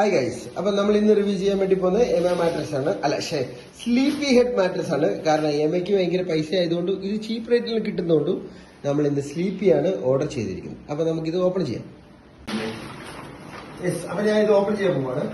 Hi guys, അപ്പൊ നമ്മൾ ഇന്ന് റിവ്യൂ ചെയ്യാൻ വേണ്ടി പോകുന്നത് എമ മാട്രസ് ആണ്. അല്ല സ്ലീപ്പി ഹെഡ് മാട്രസ് ആണ്. കാരണം എമയ്ക്ക് ഭയങ്കര പൈസ ആയതുകൊണ്ട് ഇത് ചീപ്പ് റേറ്റിൽ കിട്ടുന്നതുകൊണ്ടും നമ്മൾ ഇന്ന് സ്ലീപ്പിയാണ് ഓർഡർ ചെയ്തിരിക്കുന്നത്. അപ്പൊ നമുക്കിത് ഓപ്പൺ ചെയ്യാം. യെസ്, അപ്പൊ ഞാൻ ഇത് ഓപ്പൺ ചെയ്യാൻ പോവാണ്.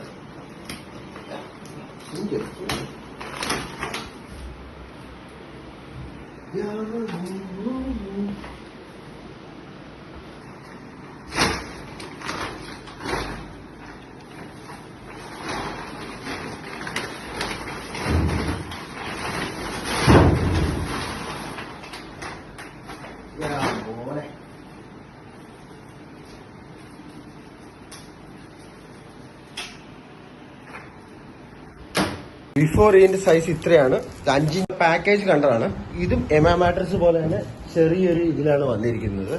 ബിഫോർ ഇതിന്റെ സൈസ് ഇത്രയാണ്. 5 പാക്കേജ് കണ്ടതാണ്. ഇതും എമ മാട്രസ് പോലെ തന്നെ ചെറിയൊരു ഇതിലാണ് വന്നിരിക്കുന്നത്.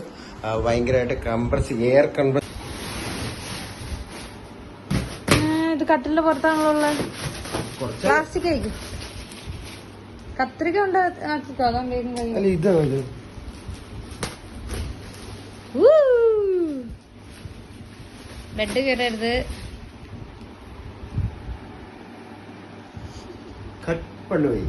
ഭയങ്കരമായിട്ട് എയർ കംപ്രസ്. ഇത് കട്ടിലിന്റെ പുറത്താണല്ലോ പ്ലാസ്റ്റിക് ആയിരിക്കും. കത്രിക കൊണ്ട് ആക്കിക്കോ, അതാ വേഗം കഴിയും. അല്ല, ഇതാണ് ബെഡ് കയറരുത്. കട്ട് പണ്ടുപോയി.